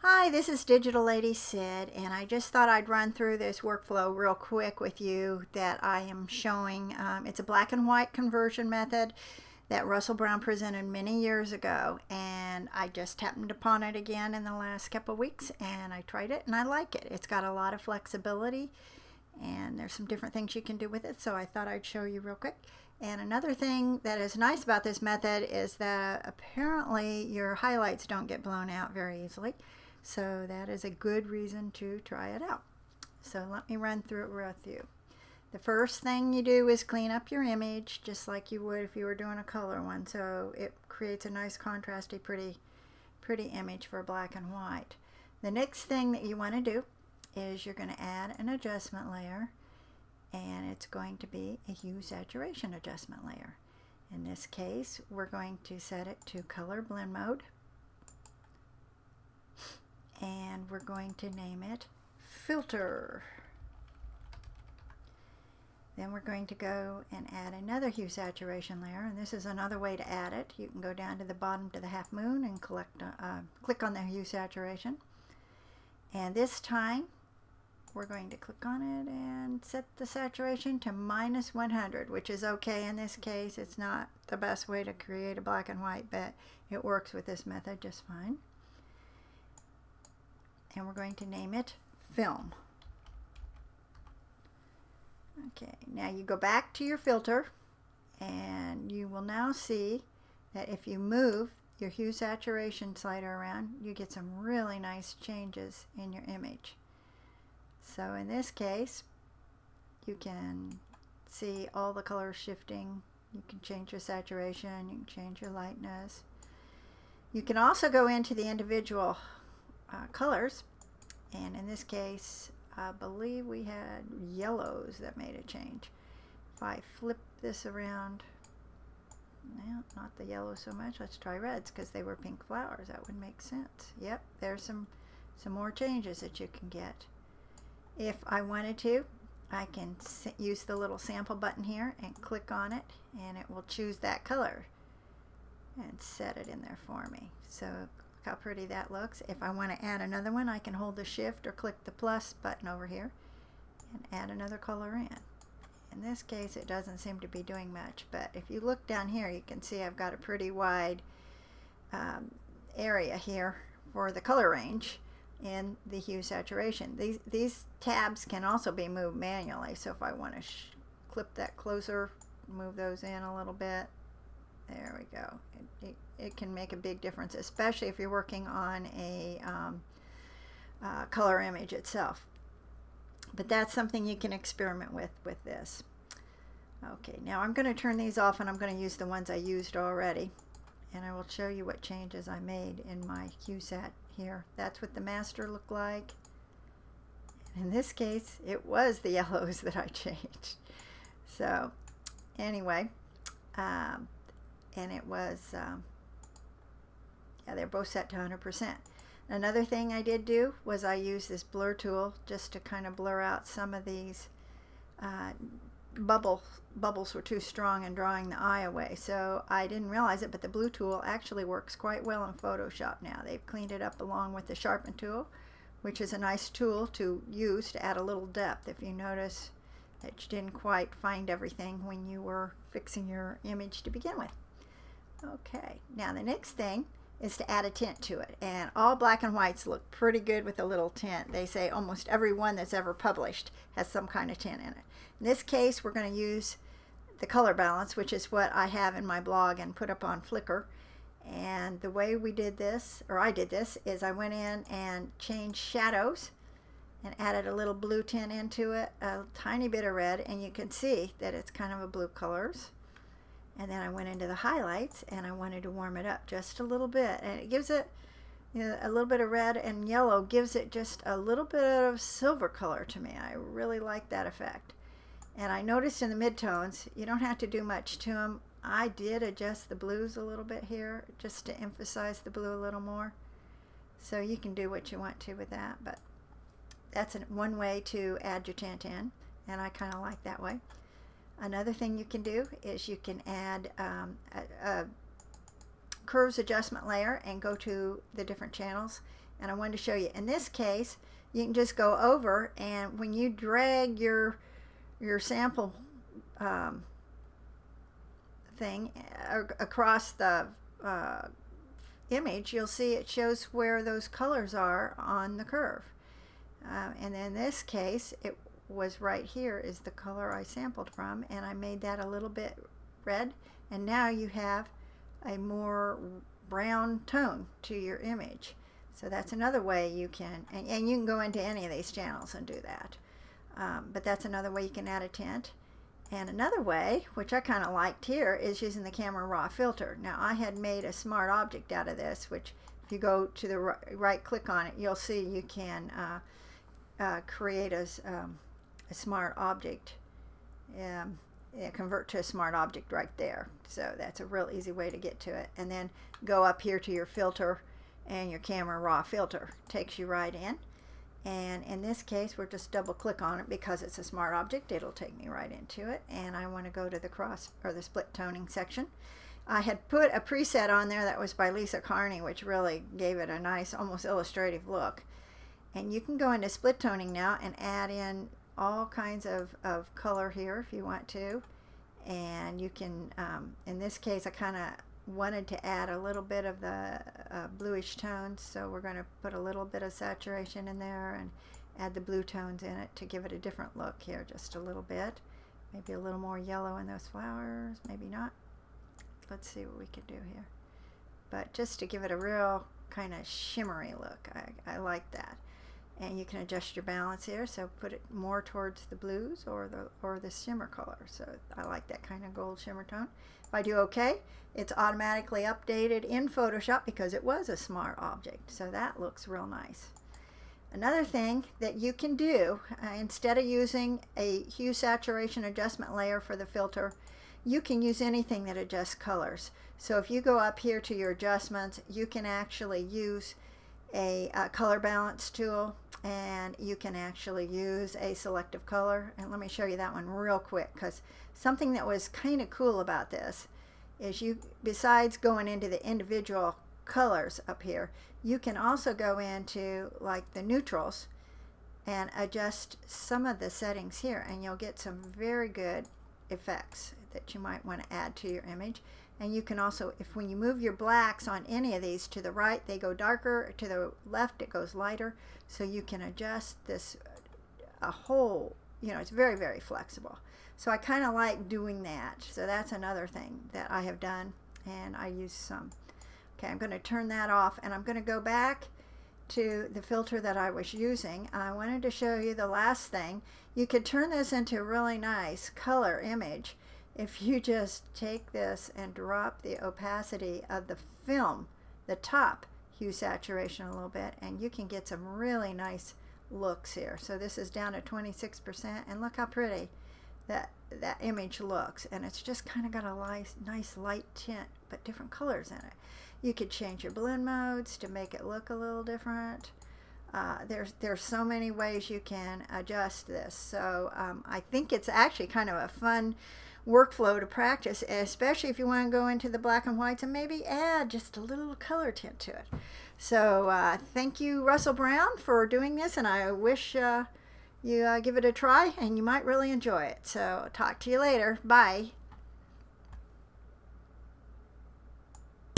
Hi, this is Digital Lady Sid, and I just thought I'd run through this workflow real quick with you that I am showing. It's a black and white conversion method that Russell Brown presented many years ago, and I just happened upon it again in the last couple of weeks, and I tried it, and I like it. It's got a lot of flexibility, and there's some different things you can do with it, so I thought I'd show you real quick. And another thing that is nice about this method is that apparently your highlights don't get blown out very easily. So that is a good reason to try it out. So let me run through it with you. The first thing you do is clean up your image just like you would if you were doing a color one. So it creates a nice contrasty, pretty image for black and white. The next thing that you want to do is you're going to add an adjustment layer, and it's going to be a hue saturation adjustment layer. In this case, we're going to set it to color blend mode, and we're going to name it filter. Then we're going to go and add another hue saturation layer, and this is another way to add it. You can go down to the bottom to the half moon and click on the hue saturation, and this time we're going to click on it and set the saturation to -100, which is okay in this case. It's not the best way to create a black and white, but it works with this method just fine. And we're going to name it film. Okay, now you go back to your filter, and you will now see that if you move your hue saturation slider around, you get some really nice changes in your image. So in this case, you can see all the colors shifting. You can change your saturation, you can change your lightness. You can also go into the individual colors, and in this case I believe we had yellows that made a change. If I flip this around, well, not the yellow so much, let's try reds because they were pink flowers. That would make sense. Yep, there's some more changes that you can get. If I wanted to, I can use the little sample button here and click on it, and it will choose that color and set it in there for me. So look how pretty that looks. If I want to add another one, I can hold the shift or click the plus button over here and add another color in. In this case, it doesn't seem to be doing much, but if you look down here, you can see I've got a pretty wide area here for the color range in the hue saturation. These tabs can also be moved manually, so if I want to clip that closer, move those in a little bit, there we go. It can make a big difference, especially if you're working on a color image itself. But that's something you can experiment with this. Okay, now I'm going to turn these off, and I'm going to use the ones I used already, and I will show you what changes I made in my hue set here. That's what the master looked like. In this case, it was the yellows that I changed. So anyway, and it was yeah, they're both set to 100%. Another thing I did do was I used this blur tool just to kind of blur out some of these bubbles were too strong and drawing the eye away. So I didn't realize it, but the blue tool actually works quite well in Photoshop now. They've cleaned it up along with the sharpen tool, which is a nice tool to use to add a little depth if you notice that you didn't quite find everything when you were fixing your image to begin with. Okay, now the next thing is to add a tint to it, and all black and whites look pretty good with a little tint. They say almost every one that's ever published has some kind of tint in it. In this case, we're going to use the color balance, which is what I have in my blog and put up on Flickr. And the way we did this, or I did this, is I went in and changed shadows and added a little blue tint into it, a tiny bit of red, and you can see that it's kind of a blue colors. And then I went into the highlights, and I wanted to warm it up just a little bit, and it gives it, you know, a little bit of red and yellow gives it just a little bit of silver color to me. I really like that effect. And I noticed in the midtones, you don't have to do much to them. I did adjust the blues a little bit here just to emphasize the blue a little more. So you can do what you want to with that, but that's one way to add your tint in, and I kind of like that way. Another thing you can do is you can add a curves adjustment layer and go to the different channels and I wanted to show you. In this case, you can just go over, and when you drag your sample thing across the image, you'll see it shows where those colors are on the curve. And in this case, it was right here is the color I sampled from, and I made that a little bit red, and now you have a more brown tone to your image. So that's another way you can, and you can go into any of these channels and do that. But that's another way you can add a tint. And another way, which I kind of liked here, is using the Camera Raw filter. Now I had made a smart object out of this, which if you go to the right click on it, you'll see you can create a smart object, convert to a smart object right there. So that's a real easy way to get to it. And then go up here to your filter, and your Camera Raw filter takes you right in. And in this case, we'll just double click on it because it's a smart object. It'll take me right into it. And I want to go to the cross or the split toning section. I had put a preset on there that was by Lisa Carney, which really gave it a nice, almost illustrative look. And you can go into split toning now and add in all kinds of color here if you want to. And you can, in this case, I kind of wanted to add a little bit of the bluish tones, so we're going to put a little bit of saturation in there and add the blue tones in it to give it a different look here, just a little bit. Maybe a little more yellow in those flowers, maybe not. Let's see what we can do here. But just to give it a real kind of shimmery look, I like that. And you can adjust your balance here, so put it more towards the blues or the shimmer color. So I like that kind of gold shimmer tone. If I do OK, it's automatically updated in Photoshop because it was a smart object. So that looks real nice. Another thing that you can do, instead of using a hue saturation adjustment layer for the filter, you can use anything that adjusts colors. So if you go up here to your adjustments, you can actually use a color balance tool, and you can actually use a selective color. And let me show you that one real quick, because something that was kind of cool about this is you, besides going into the individual colors up here, you can also go into like the neutrals and adjust some of the settings here, and you'll get some very good effects that you might want to add to your image. And you can also, when you move your blacks on any of these to the right, they go darker, to the left it goes lighter, so you can adjust this a whole, you know, it's very, very flexible. So I kind of like doing that. So that's another thing that I have done, and I use some. Okay, I'm going to turn that off, and I'm going to go back to the filter that I was using. I wanted to show you the last thing. You could turn this into a really nice color image if you just take this and drop the opacity of the film, the top hue saturation a little bit, and you can get some really nice looks here. So this is down to 26%, and look how pretty that image looks. And it's just kind of got a nice light tint, but different colors in it. You could change your blend modes to make it look a little different. There's so many ways you can adjust this. So I think it's actually kind of a fun workflow to practice, especially if you want to go into the black and whites and maybe add just a little color tint to it. So thank you, Russell Brown, for doing this, and I wish you give it a try, and you might really enjoy it. So talk to you later. Bye.